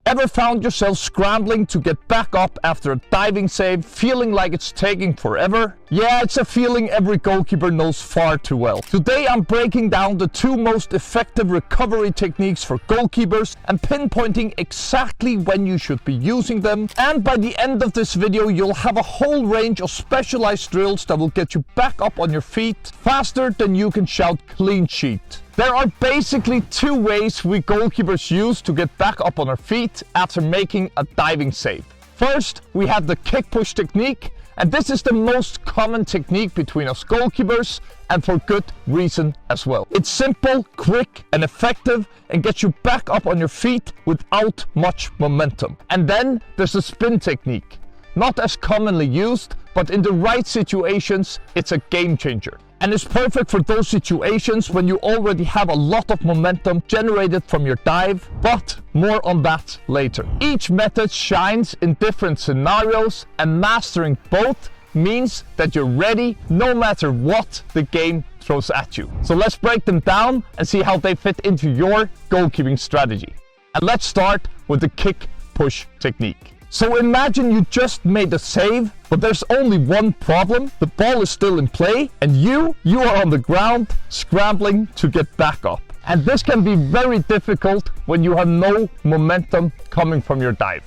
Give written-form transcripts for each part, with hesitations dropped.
Ever found yourself scrambling to get back up after a diving save, feeling like it's taking forever? Yeah, it's a feeling every goalkeeper knows far too well. Today I'm breaking down the 2 most effective recovery techniques for goalkeepers and pinpointing exactly when you should be using them. And by the end of this video, you'll have a whole range of specialized drills that will get you back up on your feet faster than you can shout clean sheet. There are basically 2 ways we goalkeepers use to get back up on our feet after making a diving save. First, we have the kick push technique, and this is the most common technique between us goalkeepers, and for good reason as well. It's simple, quick and effective and gets you back up on your feet without much momentum. And then there's the spin technique. Not as commonly used, but in the right situations, it's a game changer. And it's perfect for those situations when you already have a lot of momentum generated from your dive, but more on that later. Each method shines in different scenarios, and mastering both means that you're ready no matter what the game throws at you. So let's break them down and see how they fit into your goalkeeping strategy. And let's start with the kick push technique. So imagine you just made a save, but there's only one problem. The ball is still in play and you are on the ground scrambling to get back up. And this can be very difficult when you have no momentum coming from your dive.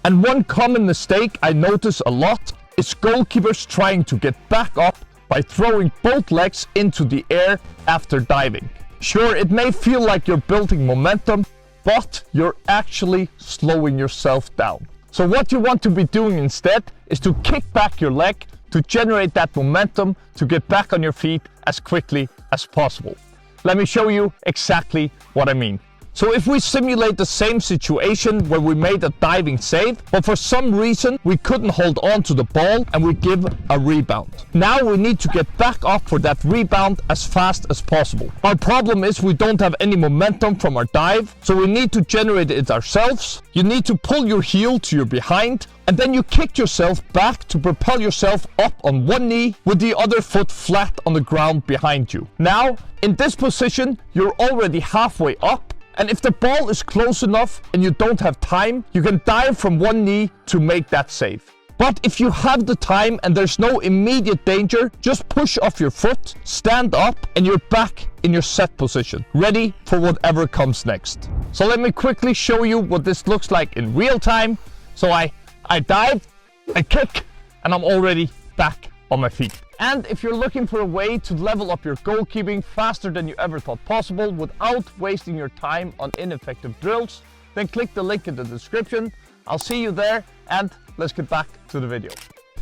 And one common mistake I notice a lot is goalkeepers trying to get back up by throwing both legs into the air after diving. Sure, it may feel like you're building momentum, but you're actually slowing yourself down. So what you want to be doing instead is to kick back your leg to generate that momentum to get back on your feet as quickly as possible. Let me show you exactly what I mean. So if we simulate the same situation where we made a diving save, but for some reason we couldn't hold on to the ball and we give a rebound. Now we need to get back up for that rebound as fast as possible. Our problem is we don't have any momentum from our dive, so we need to generate it ourselves. You need to pull your heel to your behind, and then you kick yourself back to propel yourself up on one knee with the other foot flat on the ground behind you. Now, in this position, you're already halfway up. And if the ball is close enough and you don't have time, you can dive from one knee to make that save. But if you have the time and there's no immediate danger, just push off your foot, stand up, and you're back in your set position, ready for whatever comes next. So let me quickly show you what this looks like in real time. So I dive, I kick, and I'm already back on my feet. And if you're looking for a way to level up your goalkeeping faster than you ever thought possible without wasting your time on ineffective drills, then click the link in the description. I'll see you there, and let's get back to the video.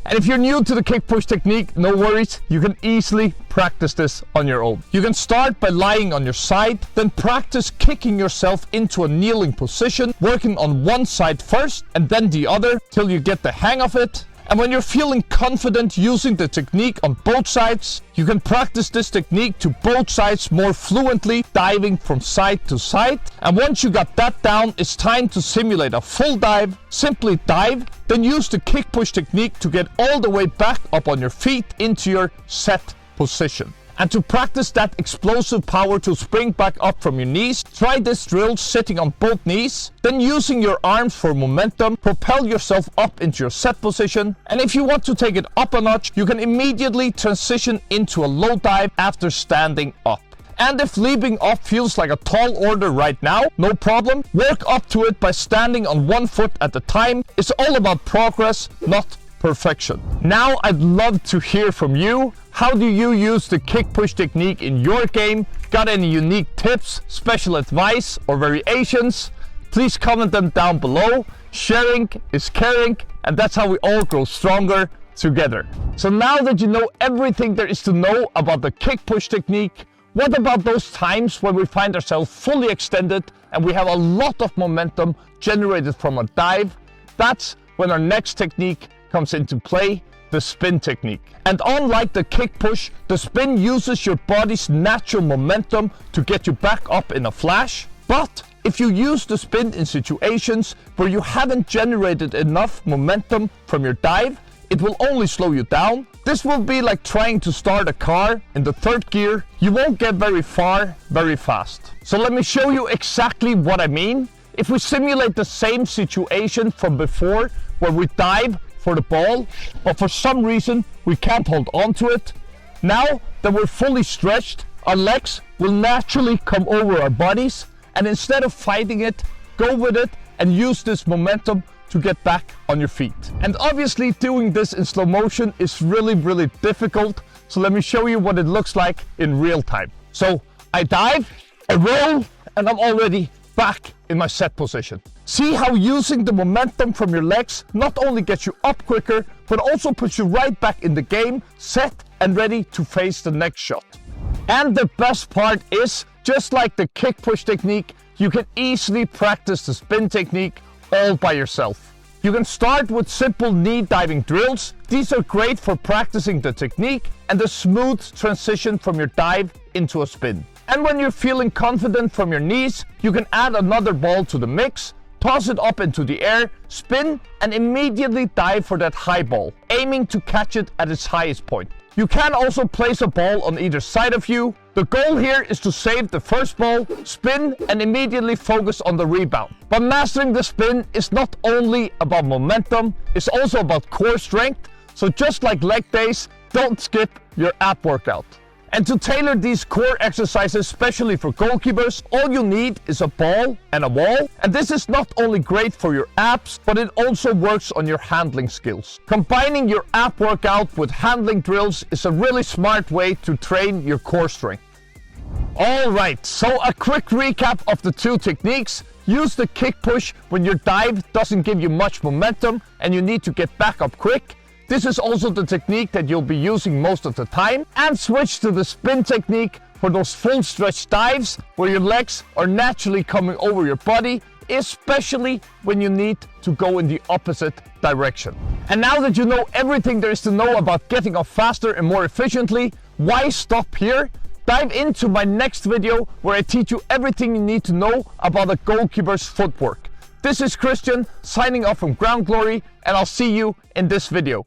And if you're new to the kick push technique, no worries, you can easily practice this on your own. You can start by lying on your side, then practice kicking yourself into a kneeling position, working on one side first and then the other till you get the hang of it. And when you're feeling confident using the technique on both sides, you can practice this technique to both sides more fluently, diving from side to side. And once you got that down, it's time to simulate a full dive. Simply dive, then use the kick push technique to get all the way back up on your feet into your set position. And to practice that explosive power to spring back up from your knees, try this drill sitting on both knees, then using your arms for momentum, propel yourself up into your set position. And if you want to take it up a notch, you can immediately transition into a low dive after standing up. And if leaping up feels like a tall order right now, no problem. Work up to it by standing on one foot at a time. It's all about progress, not perfection. Now I'd love to hear from you. How do you use the kick push technique in your game? Got any unique tips, special advice, or variations? Please comment them down below. Sharing is caring, and that's how we all grow stronger together. So now that you know everything there is to know about the kick push technique, what about those times when we find ourselves fully extended and we have a lot of momentum generated from a dive? That's when our next technique comes into play, the spin technique. And unlike the kick push, the spin uses your body's natural momentum to get you back up in a flash. But if you use the spin in situations where you haven't generated enough momentum from your dive, it will only slow you down. This will be like trying to start a car in the third gear. You won't get very far very fast. So let me show you exactly what I mean. If we simulate the same situation from before, where we dive for the ball, but for some reason we can't hold on to it. Now that we're fully stretched, our legs will naturally come over our bodies, and instead of fighting it, go with it and use this momentum to get back on your feet. And obviously doing this in slow motion is really difficult. So let me show you what it looks like in real time. So I dive, I roll, and I'm already back in my set position. See how using the momentum from your legs not only gets you up quicker, but also puts you right back in the game, set and ready to face the next shot. And the best part is, just like the kick push technique, you can easily practice the spin technique all by yourself. You can start with simple knee diving drills. These are great for practicing the technique and the smooth transition from your dive into a spin. And when you're feeling confident from your knees, you can add another ball to the mix, toss it up into the air, spin, and immediately dive for that high ball, aiming to catch it at its highest point. You can also place a ball on either side of you. The goal here is to save the first ball, spin, and immediately focus on the rebound. But mastering the spin is not only about momentum, it's also about core strength. So just like leg days, don't skip your ab workout. And to tailor these core exercises, especially for goalkeepers, all you need is a ball and a wall. And this is not only great for your abs, but it also works on your handling skills. Combining your ab workout with handling drills is a really smart way to train your core strength. Alright, so a quick recap of the two techniques. Use the kick push when your dive doesn't give you much momentum and you need to get back up quick. This is also the technique that you'll be using most of the time. And switch to the spin technique for those full stretch dives where your legs are naturally coming over your body, especially when you need to go in the opposite direction. And now that you know everything there is to know about getting up faster and more efficiently, why stop here? Dive into my next video where I teach you everything you need to know about a goalkeeper's footwork. This is Christian signing off from Ground Glory, and I'll see you in this video.